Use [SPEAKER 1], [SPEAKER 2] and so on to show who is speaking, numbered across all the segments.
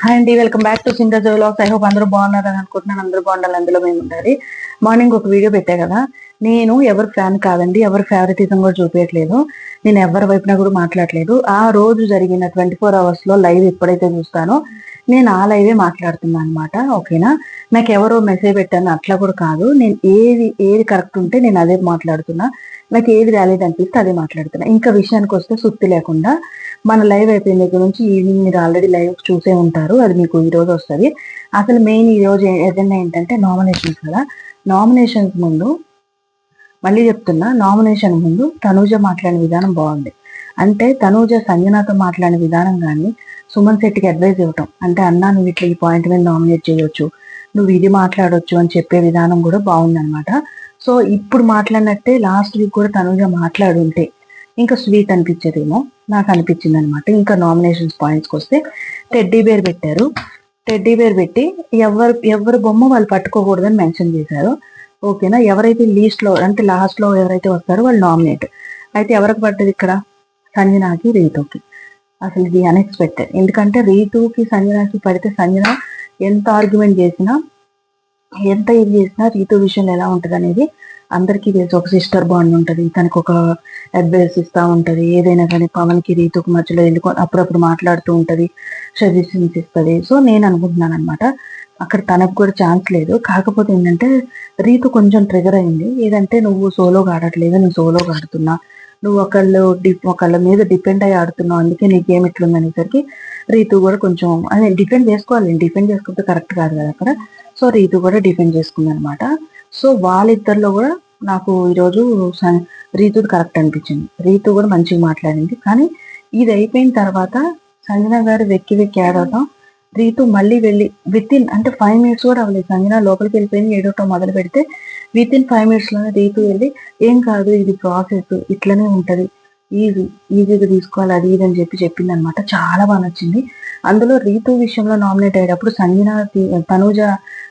[SPEAKER 1] Hi అండి, welcome back to singer vlogs. I hope అందరూ బాగున్నారని అనుకుంటున్నాను. అందరూ బాగుండాలి, అందులో మేము ఉండాలి. మార్నింగ్ ఒక వీడియో పెట్టా కదా, నేను ఎవరి ఫ్యాన్ కాదండి, ఎవరి ఫేవరెటిజం కూడా చూపించట్లేదు, నేను ఎవరి వైపున కూడా మాట్లాడలేదు. ఆ రోజు జరిగిన 24 hours లో లైవ్ ఎప్పుడైతే చూస్తానో నేను ఆ లైవే మాట్లాడుతున్నాను అనమాట. ఓకేనా, నాకు ఎవరో మెసేజ్ పెట్టాను అట్లా కూడా కాదు. నేను ఏది కరెక్ట్ ఉంటే నేను అదే మాట్లాడుతున్నా, నాకు ఏది వ్యాలిడ్ అనిపిస్తే అదే మాట్లాడుతున్నా. ఇంకా విషయానికి వస్తే సుత్తి లేకుండా మన లైవ్ అయిపోయిన దగ్గర నుంచి ఈవినింగ్ మీరు ఆల్రెడీ లైవ్ చూసే ఉంటారు, అది మీకు ఈ రోజు వస్తుంది. అసలు మెయిన్ ఈ రోజు ఏదైనా ఏంటంటే నామినేషన్స్ కదా. నామినేషన్స్ ముందు మళ్ళీ చెప్తున్నా, నామినేషన్ ముందు తనూజ మాట్లాడిన విధానం బాగుంది. అంటే తనూజ సంజనాతో మాట్లాడిన విధానం కానీ, సుమన్ శెట్టికి అడ్వైజ్ ఇవ్వటం, అంటే అన్నా నువ్వు ఇట్లా ఈ పాయింట్ మీద నామినేట్ చేయొచ్చు, నువ్వు ఇది మాట్లాడొచ్చు అని చెప్పే విధానం కూడా బాగుందనమాట. సో ఇప్పుడు మాట్లాడినట్టే లాస్ట్ వీక్ కూడా తనూజ మాట్లాడుంటే ఇంకా స్వీట్ అనిపించేదేమో నాకు అనిపించింది అనమాట. ఇంకా నామినేషన్స్ పాయింట్స్కి వస్తే టెడ్డీ బేర్ పెట్టారు. టెడ్డీ బేర్ పెట్టి ఎవరి బొమ్మ వాళ్ళు పట్టుకోకూడదని మెన్షన్ చేశారు. ఓకేనా, ఎవరైతే లీస్ట్లో అంటే లాస్ట్లో ఎవరైతే వస్తారో వాళ్ళు నామినేట్ అయితే ఎవరికి పడ్డది ఇక్కడ? సంజనాకి, రీతుకి. అసలు ఇది అన్ఎక్స్పెక్టెడ్. ఎందుకంటే రీతుకి సంజనాకి పడితే సంజన ఎంత ఆర్గ్యుమెంట్ చేసినా ఎంత ఇది చేసినా రీతు విషయంలో ఎలా ఉంటుంది అనేది అందరికీ తెలుసు. ఒక సిస్టర్ బాండ్ ఉంటుంది, తనకు ఒక అడ్వైస్ ఇస్తూ ఉంటుంది. ఏదైనా కానీ పవన్కి రీతుకు మధ్యలో వెళ్ళుకొని అప్పుడప్పుడు మాట్లాడుతూ ఉంటుంది, సజెషన్స్ ఇస్తుంది. సో నేను అనుకుంటున్నాను అనమాట, అక్కడ తనకు కూడా ఛాన్స్ లేదు. కాకపోతే ఏంటంటే రీతు కొంచెం ట్రిగర్ అయింది. ఏదంటే నువ్వు సోలోగా ఆడట్లేదు, నేను సోలోగా ఆడుతున్నా, నువ్వు ఒకళ్ళ మీద డిపెండ్ అయ్యి ఆడుతున్నావు, అందుకే నీ గేమ్ ఇట్లుంది అనేసరికి రీతు కూడా కొంచెం అదే డిఫెండ్ చేసుకోవాలి. డిఫెండ్ చేసుకుంటే కరెక్ట్ కాదు కదా అక్కడ. సో రీతు కూడా డిఫెండ్ చేసుకుంది అనమాట. సో వాళ్ళిద్దరిలో కూడా నాకు ఈరోజు రీతుది కరెక్ట్ అనిపించింది. రీతు కూడా మంచిగా మాట్లాడింది. కానీ ఇది అయిపోయిన తర్వాత సంజన గారు వెక్కి ఆడటం, రీతు మళ్ళీ వెళ్ళి అంటే 5 minutes కూడా అవ్వలేదు, సంజన లోపలికి వెళ్ళిపోయింది, ఏడవటం మొదలు పెడితే వితిన్ 5 minutes లోనే రీతు వెళ్ళి ఏం కాదు, ఇది ప్రాసెస్, ఇట్లనే ఉంటది, ఈజీగా తీసుకోవాలి, అది ఇది అని చెప్పింది అనమాట. చాలా బాగా నచ్చింది. అందులో రీతు విషయంలో నామినేట్ అయ్యేటప్పుడు సంజన తనూజ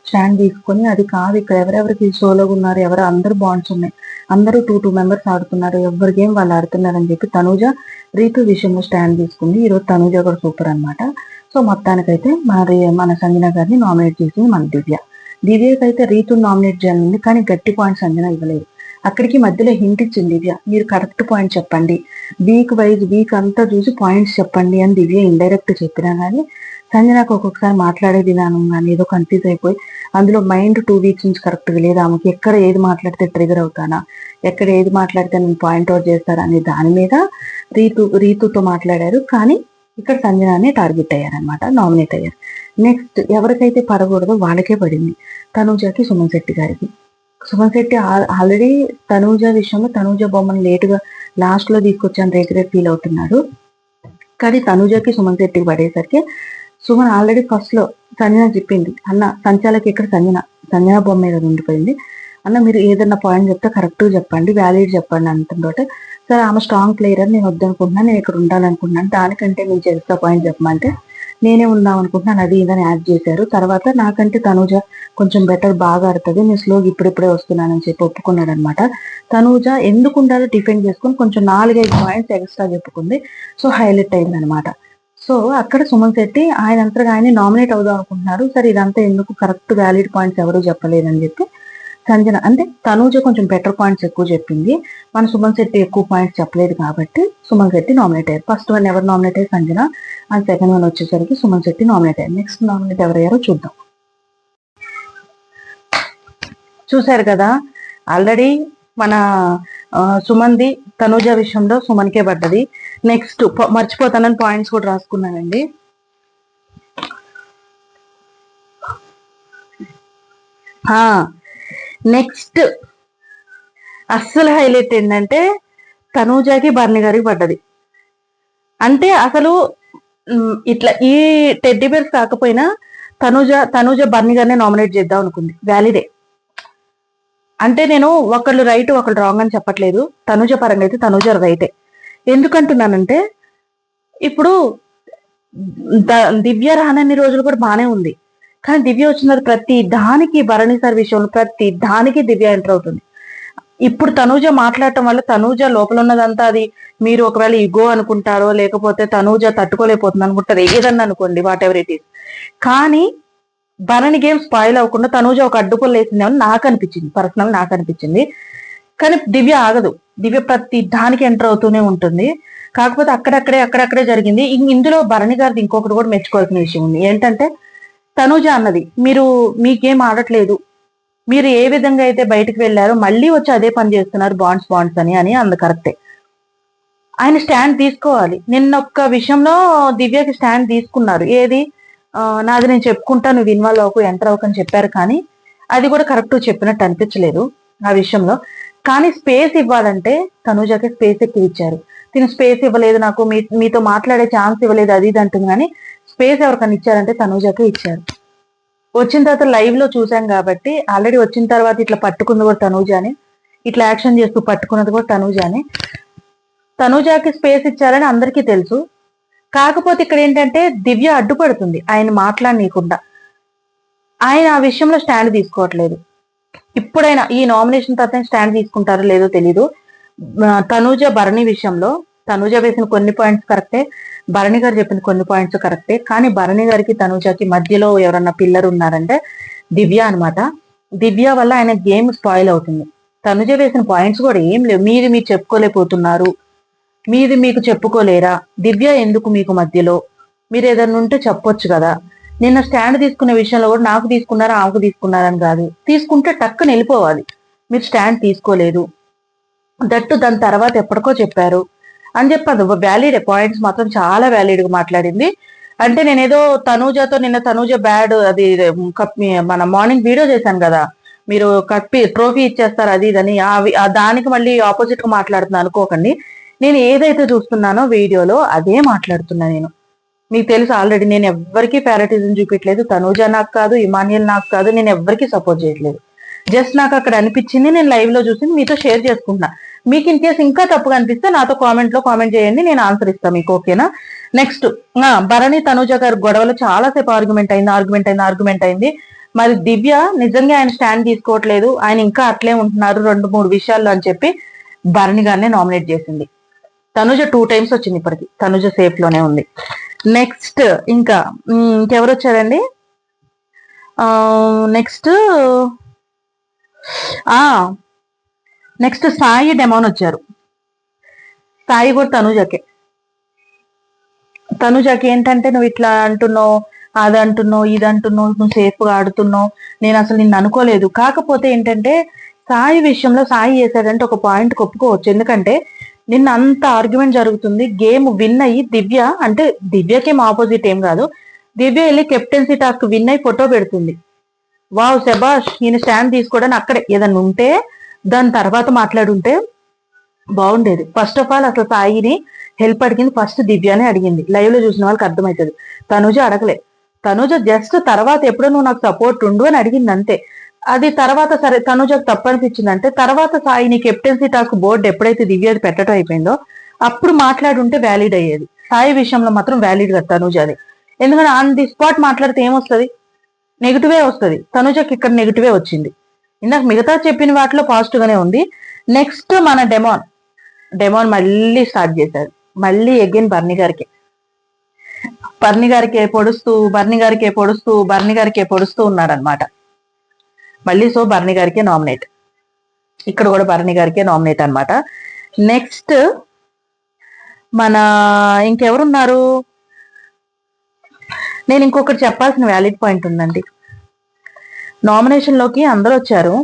[SPEAKER 1] స్టాండ్ తీసుకొని అది కాదు, ఇక్కడ ఎవరెవరికి సోలోగా ఉన్నారు, అందరూ బాండ్స్ ఉన్నాయి, అందరూ 2 members ఆడుతున్నారు, ఎవరి గేమ్ వాళ్ళు ఆడుతున్నారు అని చెప్పి తనూజ రీతు విషయంలో స్టాండ్ తీసుకుంది. ఈరోజు తనూజ కూడా సూపర్ అనమాట. సో మొత్తానికైతే మన సంజన గారిని నామినేట్ చేసింది మన దివ్యకైతే రీతుని నామినేట్ చేయాలండి, కానీ గట్టి పాయింట్స్ సంజన ఇవ్వలేదు. అక్కడికి మధ్యలో హింట్ ఇచ్చింది దివ్య, మీరు కరెక్ట్ పాయింట్ చెప్పండి, వీక్ అంతా చూసి పాయింట్స్ చెప్పండి అని దివ్య ఇండైరెక్ట్ చెప్పినా కానీ సంజనకు ఒక్కొక్కసారి మాట్లాడే విధానం కానీ ఏదో కన్ఫ్యూజ్ అయిపోయి అందులో మైండ్ 2 weeks నుంచి కరెక్ట్గా లేదు ఆమెకి. ఎక్కడ ఏది మాట్లాడితే ట్రిగర్ అవుతానా, ఎక్కడ ఏది మాట్లాడితే నేను పాయింట్ అవుట్ చేస్తారా అనే దాని మీద రీతుతో మాట్లాడారు. కానీ ఇక్కడ సంజనానే టార్గెట్ అయ్యారనమాట, నామినేట్ అయ్యారు. నెక్స్ట్ ఎవరికైతే పడకూడదో వాళ్ళకే పడింది, తనూజకి, సుమన్ శెట్టి గారికి. సుమన్ శెట్టి ఆల్రెడీ తనూజ విషయంలో తనూజ బొమ్మను లేటుగా లాస్ట్లో తీసుకొచ్చాను రిగ్రెట్ ఫీల్ అవుతున్నాడు. కానీ తనూజకి సుమన్ శెట్టికి పడేసరికి సుమన్ ఆల్రెడీ ఫస్ట్లో సంజన చెప్పింది, అన్న సంచాలకి ఇక్కడ సంజన బొమ్మ మీద ఉండిపోయింది, అన్న మీరు ఏదన్నా పాయింట్ చెప్తే కరెక్ట్గా చెప్పండి, వ్యాలిడ్ చెప్పండి అంటుంటే, సరే ఆమె స్ట్రాంగ్ ప్లేయర్ అని నేను వద్దనుకుంటున్నాను, నేను ఇక్కడ ఉండాలనుకుంటున్నాను, దానికంటే నేను ఎక్స్ట్రా పాయింట్ చెప్పమంటే నేనే ఉందాం అనుకుంటున్నాను, అది ఇదని యాడ్ చేశారు. తర్వాత నాకంటే తనూజ కొంచెం బెటర్, బాగా ఆడుతుంది, నేను స్లోగా ఇప్పుడిప్పుడే వస్తున్నానని చెప్పి ఒప్పుకున్నాడు అనమాట. తనూజ ఎందుకు ఉండాలో డిఫెండ్ చేసుకుని కొంచెం 4-5 పాయింట్స్ ఎక్స్ట్రా చెప్పుకుంది. సో హైలైట్ అయింది అనమాట. సో అక్కడ సుమన్ శెట్టి ఆయన అంతగా ఆయన నామినేట్ అవుదాం అనుకుంటున్నారు. సరే ఇదంతా ఎందుకు, కరెక్ట్ వ్యాలిడ్ పాయింట్స్ ఎవరు చెప్పలేదని చెప్పి సంజన, అంటే తనూజ కొంచెం బెటర్ పాయింట్స్ ఎక్కువ చెప్పింది, మన సుమన్ శెట్టి ఎక్కువ పాయింట్స్ చెప్పలేదు కాబట్టి సుమన్ శెట్టి నామినేట్ అయ్యారు. ఫస్ట్ వన్ ఎవరు నామినేట్ అయ్యారు? సంజన. అండ్ సెకండ్ వన్ వచ్చేసరికి సుమన్ శెట్టి నామినేట్ అయ్యారు. నెక్స్ట్ నామినేట్ ఎవరయ్యారో చూద్దాం. చూశారు కదా, ఆల్రెడీ మన సుమన్ది తనూజ విషయంలో సుమన్కే పడ్డది. నెక్స్ట్ మర్చిపోతానని పాయింట్స్ కూడా రాసుకున్నానండి. నెక్స్ట్ అస్సలు హైలైట్ ఏంటంటే తనూజకి బర్ని గారికి పడ్డది. అంటే అసలు ఇట్లా ఈ టెడ్డీ బేర్స్ కాకపోయినా తనూజ బర్ని గారిని నామినేట్ చేద్దాం అనుకుంది, వ్యాలిడే. అంటే నేను ఒకళ్ళు రైట్ ఒకళ్ళు రాంగ్ అని చెప్పట్లేదు, తనూజ పరంగా అయితే తనూజ రైటే. ఎందుకంటున్నానంటే ఇప్పుడు దివ్య రానన్ని రోజులు కూడా బాగానే ఉంది, కానీ దివ్య వచ్చిన ప్రతి దానికి భరణి సార్ విషయంలో ప్రతి దానికి దివ్య ఎంటర్ అవుతుంది. ఇప్పుడు తనూజ మాట్లాడటం వల్ల తనూజ లోపల ఉన్నదంతా అది మీరు ఒకవేళ ఇగో అనుకుంటారో లేకపోతే తనూజ తట్టుకోలేకపోతుంది అనుకుంటారు, ఏదన్నా అనుకోండి, వాట్ ఎవర్ ఇట్ ఈస్. కానీ భరణి గేమ్ స్పాయిల్ అవ్వకుండా తనూజ ఒక అడ్డుకొలు వేసిందేమని నాకు అనిపించింది, పర్సనల్ నాకు అనిపించింది. కానీ దివ్య ఆగదు, దివ్య ప్రతి దానికి ఎంటర్ అవుతూనే ఉంటుంది. కాకపోతే అక్కడక్కడే జరిగింది. ఇందులో భరణి గారిది ఇంకొకటి కూడా మెచ్చుకోవాల్సిన విషయం ఉంది. ఏంటంటే తనూజ అన్నది, మీకేం ఆడట్లేదు, మీరు ఏ విధంగా అయితే బయటకు వెళ్ళారో మళ్ళీ వచ్చి అదే పని చేస్తున్నారు, బాండ్స్ అని అందు కరెక్టే. ఆయన స్టాండ్ తీసుకోవాలి. నిన్న ఒక్క విషయంలో దివ్యకి స్టాండ్ తీసుకున్నారు. ఏది నాది నేను చెప్పుకుంటా, నువ్వు ఇన్వాల్వ్ అవ్వకు, ఎంటర్ అవ్వకని చెప్పారు. కానీ అది కూడా కరెక్ట్ చెప్పినట్టు అనిపించలేదు ఆ విషయంలో. కానీ స్పేస్ ఇవ్వాలంటే తనూజకి స్పేస్ ఎక్కువ ఇచ్చారు. తిను స్పేస్ ఇవ్వలేదు, నాకు మీతో మాట్లాడే ఛాన్స్ ఇవ్వలేదు, అది ఇది అంటుంది. కానీ స్పేస్ ఎవరికైనా ఇచ్చారంటే తనూజకే ఇచ్చారు. వచ్చిన తర్వాత లైవ్ లో చూసాం కాబట్టి, ఆల్రెడీ వచ్చిన తర్వాత ఇట్లా పట్టుకుంది కూడా తనూజాని, ఇట్లా యాక్షన్ చేస్తూ పట్టుకున్నది కూడా తనూజాని. తనూజాకి స్పేస్ ఇచ్చారని అందరికీ తెలుసు. కాకపోతే ఇక్కడ ఏంటంటే దివ్య అడ్డుపడుతుంది ఆయన మాట్లాడనీయకుండా. ఆయన ఆ విషయంలో స్టాండ్ తీసుకోవట్లేదు. ఇప్పుడైనా ఈ నామినేషన్ తర్వాత స్టాండ్ తీసుకుంటారో లేదో తెలీదు. తనూజ భరణి విషయంలో తనూజ వేసిన కొన్ని పాయింట్స్ కరెక్టే, భరణి గారు చెప్పిన కొన్ని పాయింట్స్ కరెక్టే. కానీ భరణి గారికి తనూజకి మధ్యలో ఎవరన్నా పిల్లర్ ఉన్నారంటే దివ్య అనమాట. దివ్య వల్ల ఆయన గేమ్ స్పాయిల్ అవుతుంది. తనుజ వేసిన పాయింట్స్ కూడా ఏం లేవు. మీరు చెప్పుకోలేకపోతున్నారు, మీకు చెప్పుకోలేరా, దివ్య ఎందుకు మీకు మధ్యలో, మీరు ఏదన్నా ఉంటే చెప్పొచ్చు కదా. నిన్న స్టాండ్ తీసుకునే విషయంలో కూడా నాకు తీసుకున్నారా ఆమెకు తీసుకున్నారని కాదు, తీసుకుంటే టక్కుని వెళ్ళిపోవాలి. మీరు స్టాండ్ తీసుకోలేదు, దట్టు దాని తర్వాత ఎప్పటికో చెప్పారు అని చెప్పదు. వ్యాలిడ్ పాయింట్స్ మాత్రం చాలా వ్యాలిడ్ గా మాట్లాడింది. అంటే నేనేదో తనూజతో నిన్న తనూజ బ్యాడ్ అది మన మార్నింగ్ వీడియో చేశాను కదా, మీరు కప్పి ట్రోఫీ ఇచ్చేస్తారు అది ఇదని, దానికి మళ్ళీ ఆపోజిట్ గా మాట్లాడుతున్నాను అనుకోకండి. నేను ఏదైతే చూస్తున్నానో వీడియోలో అదే మాట్లాడుతున్నా. నేను మీకు తెలుసు ఆల్రెడీ, నేను ఎవ్వరికి ఫేవరెటిజం చూపించలేదు. తనూజ నాకు కాదు, ఇమానియల్ నాకు కాదు, నేను ఎవ్వరికి సపోర్ట్ చేయట్లేదు. జస్ట్ నాకు అక్కడ అనిపించింది, నేను లైవ్ లో చూసి మీతో షేర్ చేసుకుంటున్నా. మీకు ఇన్ కేసు ఇంకా తప్పుగా అనిపిస్తే నాతో కామెంట్ చేయండి, నేను ఆన్సర్ ఇస్తాను మీకు, ఓకేనా. నెక్స్ట్ భరణి తనూజ గారి గొడవలో చాలాసేపు ఆర్గ్యుమెంట్ అయింది. మరి దివ్య నిజంగా ఆయన స్టాండ్ తీసుకోవట్లేదు, ఆయన ఇంకా అట్లే ఉంటున్నారు 2-3 విషయాల్లో అని చెప్పి భరణి గారిని నామినేట్ చేసింది. తనుజ 2 times వచ్చింది ఇప్పటికి, తనుజ సేఫ్ లోనే ఉంది. నెక్స్ట్ ఇంకెవరు వచ్చారండి? నెక్స్ట్ సాయి డెమోన్ వచ్చారు. సాయి కూడా తనుజకి ఏంటంటే, నువ్వు ఇట్లా అంటున్నావు, అది అంటున్నావు, ఇది అంటున్నావు, నువ్వు సేఫ్ గా ఆడుతున్నావు, నేను అసలు నిన్ను అనుకోలేదు. కాకపోతే ఏంటంటే సాయి విషయంలో సాయి చేశాడంటే ఒక పాయింట్ ఒప్పుకోవచ్చు. ఎందుకంటే నిన్న అంత ఆర్గ్యుమెంట్ జరుగుతుంది, గేమ్ విన్ అయ్యి దివ్య, అంటే దివ్యకేం ఆపోజిట్ ఏం కాదు, దివ్య వెళ్ళి కెప్టెన్సీ టాస్క్ విన్ అయ్యి ఫోటో పెడుతుంది. వావ్ శబాష్, ఈయన స్టాండ్ తీసుకోవడానికి అక్కడే ఏదన్నా ఉంటే దాని తర్వాత మాట్లాడుంటే బాగుండేది. ఫస్ట్ ఆఫ్ ఆల్ అసలు సాయిని హెల్ప్ అడిగింది ఫస్ట్ దివ్యనే అడిగింది. లైవ్ లో చూసిన వాళ్ళకి అర్థమవుతుంది. తనుజ అడగలే. తనుజ జస్ట్ తర్వాత ఎప్పుడో నువ్వు నాకు సపోర్ట్ ఉండు అని అడిగింది అంతే. అది తర్వాత సరే తనుజకు తప్పు అనిపించింది అంటే తర్వాత సాయిని కెప్టెన్సీ టాస్క్ బోర్డు ఎప్పుడైతే దివ్యది పెట్టడం అయిపోయిందో అప్పుడు మాట్లాడుంటే వ్యాలిడ్ అయ్యేది. సాయి విషయంలో మాత్రం వ్యాలిడ్ కదా తనుజ అది. ఎందుకంటే ఆన్ ది స్పాట్ మాట్లాడితే ఏమొస్తుంది, నెగిటివే వస్తుంది. తనుజకి ఇక్కడ నెగిటివే వచ్చింది. ఇందాక మిగతా చెప్పిన వాటిలో పాజిటివ్ గానే ఉంది. నెక్స్ట్ మన డెమోన్ మళ్ళీ స్టార్ట్ చేశారు. మళ్ళీ అగైన్ బర్ని గారికి పొడుస్తూ ఉన్నారనమాట. మళ్ళీ సో బర్ని గారికే నామినేట్, ఇక్కడ కూడా బర్ని గారికే నామినేట్ అనమాట. నెక్స్ట్ మన ఇంకెవరున్నారు, నేను ఇంకొకటి చెప్పాల్సిన వ్యాలిడ్ పాయింట్ ఉందండి. నామినేషన్ లోకి అందరూ వచ్చారు,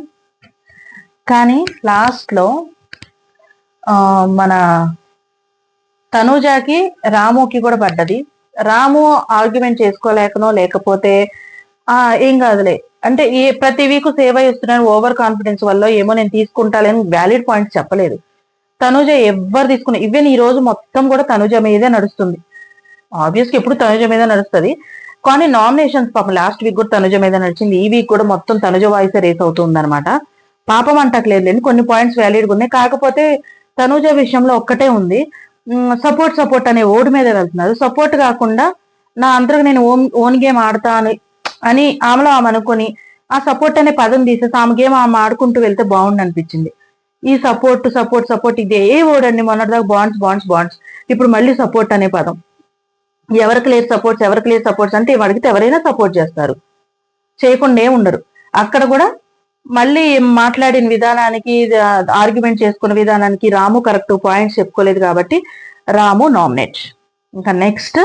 [SPEAKER 1] కానీ లాస్ట్ లో మన తనూజాకి రాముకి కూడా పడ్డది. రాము ఆర్గ్యుమెంట్ చేసుకోలేకనో లేకపోతే ఏం కాదులే అంటే ప్రతి వీక్ సేవ్ చేస్తున్నాను ఓవర్ కాన్ఫిడెన్స్ వల్ల ఏమో నేను తీసుకుంటానని వ్యాలిడ్ పాయింట్స్ చెప్పలేదు. తనూజ ఎవరు తీసుకున్నా, ఈవెన్ ఈ రోజు మొత్తం కూడా తనూజ మీదే నడుస్తుంది. ఆబ్వియస్గా ఎప్పుడు తనూజ మీద నడుస్తుంది, కానీ నామినేషన్స్ పాపం లాస్ట్ వీక్ కూడా తనూజ మీద నడిచింది. ఈ వీక్ కూడా మొత్తం తనూజ వాయిస్ రేస్ అవుతుంది అనమాట. పాపం అంటట్లేదు, కొన్ని పాయింట్స్ వ్యాలిడ్గా ఉన్నాయి. కాకపోతే తనూజ విషయంలో ఒక్కటే ఉంది, సపోర్ట్ అనే ఓడి మీద వెళ్తున్నారు. సపోర్ట్ కాకుండా నా అందరికి నేను ఓన్ గేమ్ ఆడతా అని ఆమెలో ఆమె అనుకొని ఆ సపోర్ట్ అనే పదం తీసేసి ఆమె గేమ్ ఆమె ఆడుకుంటూ వెళ్తే బాగుండు అనిపించింది. ఈ సపోర్ట్ సపోర్ట్ సపోర్ట్ ఇదే వర్డ్ అండి. మొన్నటిదాకా బాండ్స్ బాండ్స్ బాండ్స్, ఇప్పుడు మళ్ళీ సపోర్ట్ అనే పదం. ఎవరికి లేదు సపోర్ట్స్, ఎవరికి లేదు సపోర్ట్స్ అంటే అడిగితే ఎవరైనా సపోర్ట్ చేస్తారు, చేయకుండా ఉండరు. అక్కడ కూడా మళ్ళీ మాట్లాడిన విధానానికి, ఆర్గ్యుమెంట్ చేసుకున్న విధానానికి రాము కరెక్ట్ పాయింట్స్ చెప్పుకోలేదు కాబట్టి రాము నామినేట్. ఇంకా నెక్స్ట్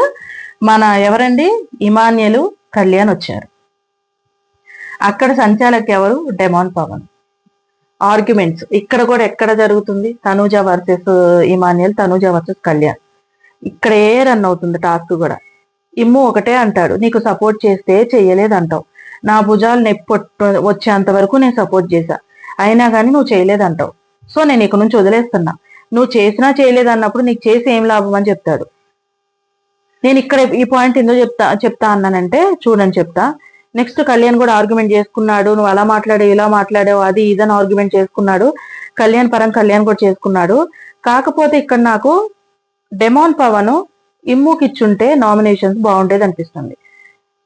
[SPEAKER 1] మన ఎవరండి, ఇమాన్యులు కళ్యాణ్ వచ్చారు. అక్కడ సంచాలక్ ఎవరు, డెమాన్ పవన్. ఆర్గ్యుమెంట్స్ ఇక్కడ కూడా ఎక్కడ జరుగుతుంది, Tanuja versus Emmanuel, Tanuja versus Kalyan. ఇక్కడ ఏ రన్ అవుతుంది టాస్క్ కూడా. ఇమ్ము ఒకటే అంటాడు, నీకు సపోర్ట్ చేస్తే చెయ్యలేదు అంటావు, నా భుజాలు నొప్పి వచ్చేంత వరకు నేను సపోర్ట్ చేశా, అయినా కానీ నువ్వు చేయలేదంటావు, సో నేను ఇక నుంచి వదిలేస్తున్నా, నువ్వు చేసినా చేయలేదు అన్నప్పుడు నీకు చేసి ఏం లాభం అని చెప్తాడు. నేను ఇక్కడ ఈ పాయింట్ ఎందుకు చెప్తా అన్నానంటే చూడని చెప్తా. నెక్స్ట్ కళ్యాణ్ కూడా ఆర్గ్యుమెంట్ చేసుకున్నాడు, నువ్వు అలా మాట్లాడావు ఇలా మాట్లాడావు అది ఇదని ఆర్గ్యుమెంట్ చేసుకున్నాడు. కళ్యాణ్ కూడా చేసుకున్నాడు. కాకపోతే ఇక్కడ నాకు డెమాన్ పవన్ ఇమ్ముకి ఇచ్చుంటే నామినేషన్స్ బాగుండేది అనిపిస్తుంది.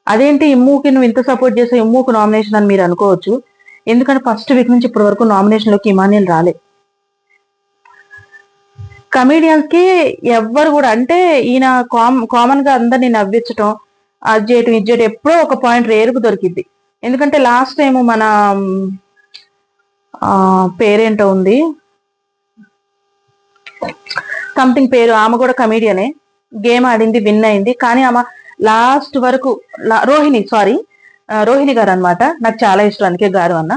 [SPEAKER 1] అదేంటి ఇమ్ముకి నువ్వు ఇంత సపోర్ట్ చేసావు, ఇమ్ముకు నామినేషన్ అని మీరు అనుకోవచ్చు. ఎందుకంటే ఫస్ట్ వీక్ నుంచి ఇప్పటి వరకు నామినేషన్ లోకి ఇమాన్యుల్ రాలే. కమీడియన్స్ కి ఎవ్వరు కూడా అంటే ఈయన కామన్ గా అందరినీ నవ్వించటం, అది చేయటం ఇది చేయటం, ఎప్పుడో ఒక పాయింట్ రేరుకు దొరికిద్ది. ఎందుకంటే లాస్ట్ టైం మన పేరేంటో ఉంది సంథింగ్ పేరు, ఆమె కూడా కమీడియనే, గేమ్ ఆడింది, విన్ అయింది. కానీ ఆమె లాస్ట్ వరకు రోహిణి గారు అనమాట, నాకు చాలా ఇష్టం అందుకే గారు అన్న.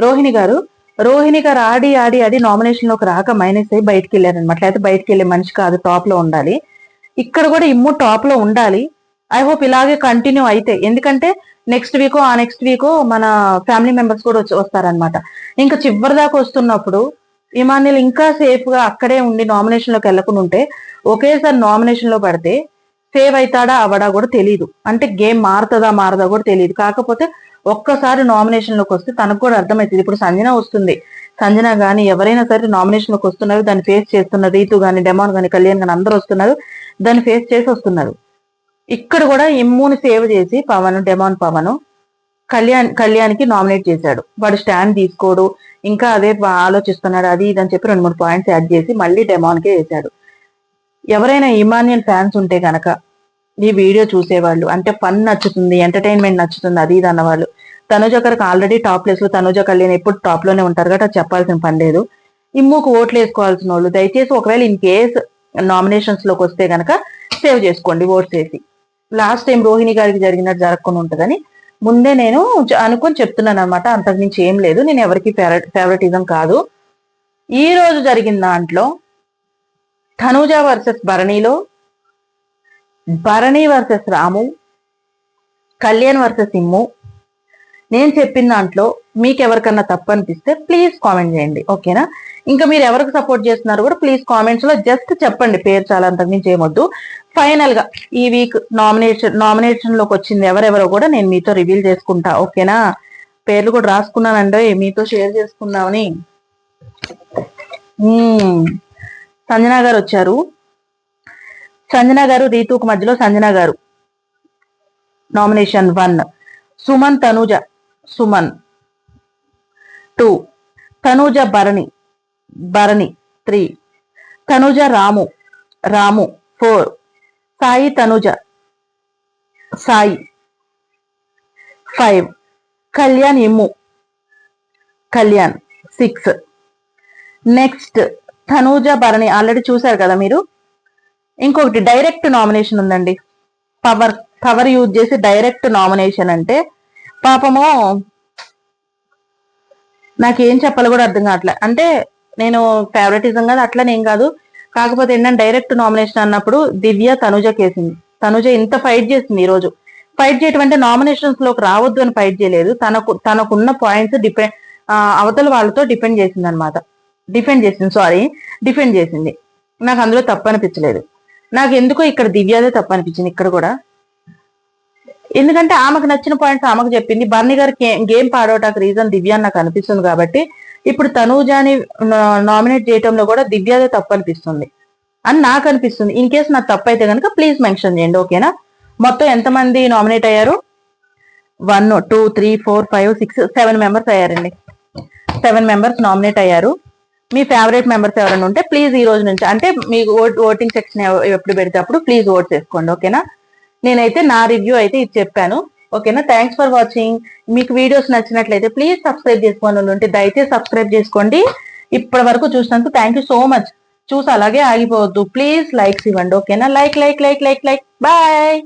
[SPEAKER 1] రోహిణి గారు ఆడి ఆడి ఆడి నామినేషన్ లోకి రాక మైనస్ అయ్యి బయటకు వెళ్ళారనమాట. లేకపోతే బయటకు వెళ్ళే మనిషి కాదు, టాప్ లో ఉండాలి. ఇక్కడ కూడా ఇమ్ము టాప్ లో ఉండాలి. ఐ హోప్ ఇలాగే కంటిన్యూ అయితే, ఎందుకంటే నెక్స్ట్ వీక్ మన ఫ్యామిలీ మెంబర్స్ కూడా వస్తారనమాట. ఇంకా చివరి దాకా వస్తున్నప్పుడు ఇమాన్యుల్ ఇంకా సేఫ్ గా అక్కడే ఉండి నామినేషన్ లోకి వెళ్ళకుండా ఉంటే, ఒకేసారి నామినేషన్ లో పడితే సేవ్ అవుతాడా అవడా కూడా తెలియదు. అంటే గేమ్ మారదా కూడా తెలియదు. కాకపోతే ఒక్కసారి నామినేషన్ లోకి వస్తే తనకు కూడా అర్థమవుతుంది. ఇప్పుడు సంజన గానీ ఎవరైనా సరే నామినేషన్ లోకి వస్తున్నారు, దాన్ని ఫేస్ చేస్తున్నారు. రీతు గానీ, డెమాన్ గానీ, కళ్యాణ్ గానీ అందరూ వస్తున్నారు, దాన్ని ఫేస్ చేసి వస్తున్నారు. ఇక్కడ కూడా ఇమ్ముని సేవ్ చేసి డెమాన్ పవన్ కళ్యాణ్కి నామినేట్ చేశాడు. వాడు స్టాండ్ తీసుకోడు, ఇంకా అదే ఆలోచిస్తున్నాడు, అది ఇది అని చెప్పి 2-3 పాయింట్స్ యాడ్ చేసి మళ్ళీ డెమాన్కే వేశాడు. ఎవరైనా ఇమాన్యుల్ ఫ్యాన్స్ ఉంటే గనక ఈ వీడియో చూసేవాళ్ళు, అంటే ఫన్ నచ్చుతుంది, ఎంటర్టైన్మెంట్ నచ్చుతుంది, అది ఇది అన్నవాళ్ళు, తనుజ గారికి ఆల్రెడీ టాప్ ప్లేస్ లో తనుజ కళ్యాణ్ ఎప్పుడు టాప్ లోనే ఉంటారు కాబట్టి అది చెప్పాల్సిన పని లేదు. ఇమ్ముకు ఓట్లు వేసుకోవాల్సిన వాళ్ళు దయచేసి ఒకవేళ ఇన్ కేస్ నామినేషన్స్ లోకి వస్తే గనక సేవ్ చేసుకోండి ఓట్స్ వేసి. లాస్ట్ టైం రోహిణి గారికి జరిగినట్టు జరగకుండా ఉంటుందని ముందే నేను అనుకొని చెప్తున్నాను అనమాట. అంతకుమించి ఏం లేదు, నేను ఎవరికి ఫేవరెటిజం కాదు. ఈ రోజు జరిగిన దాంట్లో తనూజ వర్సెస్ భరణిలో భరణి వర్సెస్ రాము, కళ్యాణ్ వర్సెస్ ఇమ్ము. నేను చెప్పిన దాంట్లో మీకు ఎవరికన్నా తప్పు అనిపిస్తే ప్లీజ్ కామెంట్ చేయండి, ఓకేనా? ఇంకా మీరు ఎవరికి సపోర్ట్ చేస్తున్నారు కూడా ప్లీజ్ కామెంట్స్ లో జస్ట్ చెప్పండి, పేరు చాలా అంతకుమించి ఏమొద్దు. ఫైనల్ గా ఈ వీక్ నామినేషన్ లోకి వచ్చింది ఎవరెవరో కూడా నేను మీతో రివీల్ చేసుకుంటా, ఓకేనా? పేర్లు కూడా రాసుకున్నానండి మీతో షేర్ చేసుకుందామని. సంజన గారు వచ్చారు. సంజన గారు రీతుకు మధ్యలో సంజన గారు నామినేషన్ 1, సుమన్ తనూజ, సుమన్ 2, తనూజ భరణి 3, తనూజ రాము 4, సాయి తనూజ 5, కళ్యాణ్ ఇమ్ము 6. నెక్స్ట్ తనూజ భరణి ఆల్రెడీ చూశారు కదా మీరు. ఇంకొకటి డైరెక్ట్ నామినేషన్ ఉందండి, పవర్ యూజ్ చేసి డైరెక్ట్ నామినేషన్. అంటే పాపము నాకేం చెప్పాలో కూడా అర్థం కావట్లే. అంటే నేను ఫేవరెటిజం కాదు అట్లనేం కాదు, కాకపోతే ఏంటంటే డైరెక్ట్ నామినేషన్ అన్నప్పుడు దివ్య తనుజ కేసింది. తనుజ ఇంత ఫైట్ చేసింది. ఈ రోజు ఫైట్ చేయటం అంటే నామినేషన్స్ లోకి రావద్దు అని ఫైట్ చేయలేదు, తనకున్న పాయింట్స్ అవతల వాళ్ళతో డిపెండ్ చేసింది అనమాట. డిఫెండ్ చేసింది. నాకు అందులో తప్పు అనిపించలేదు. నాకు ఎందుకో ఇక్కడ దివ్యాదే తప్పు అనిపించింది ఇక్కడ కూడా. ఎందుకంటే ఆమెకు నచ్చిన పాయింట్స్ ఆమెకు చెప్పింది. బర్నీ గారు గేమ్ పాడవటానికి రీజన్ దివ్య నాకు అనిపిస్తుంది కాబట్టి ఇప్పుడు తనూజాని నామినేట్ చేయటంలో కూడా దివ్యాదే తప్పు అనిపిస్తుంది అని నాకు అనిపిస్తుంది. ఇన్ కేసు నాకు తప్పు అయితే కనుక ప్లీజ్ మెన్షన్ చేయండి, ఓకేనా? మొత్తం ఎంతమంది నామినేట్ అయ్యారు? 1, 2, 3, 4, 5, 6, 7 మెంబర్స్ అయ్యారండి. 7 మెంబర్స్ నామినేట్ అయ్యారు. మీ ఫేవరెట్ మెంబర్స్ ఎవరైనా ఉంటే ప్లీజ్ ఈ రోజు నుంచి, అంటే మీకు ఓటింగ్ సెక్షన్ ఎప్పుడు పెడితే అప్పుడు ప్లీజ్ ఓట్ చేసుకోండి. ఓకేనా? నేనైతే నా రివ్యూ అయితే ఇది చెప్పాను. ఓకేనా? Thanks for watching. మీకు వీడియోస్ నచ్చినట్లయితే ప్లీజ్ సబ్స్క్రైబ్ చేసుకోండి ఉంటే దయచేసి సబ్స్క్రైబ్ చేసుకోండి. ఇప్పటి వరకు చూసినందుకు థ్యాంక్ యూ సో మచ్. చూసి అలాగే ఆగిపోవద్దు, ప్లీజ్ లైక్స్ ఇవ్వండి. ఓకేనా? Like like like like like. Bye.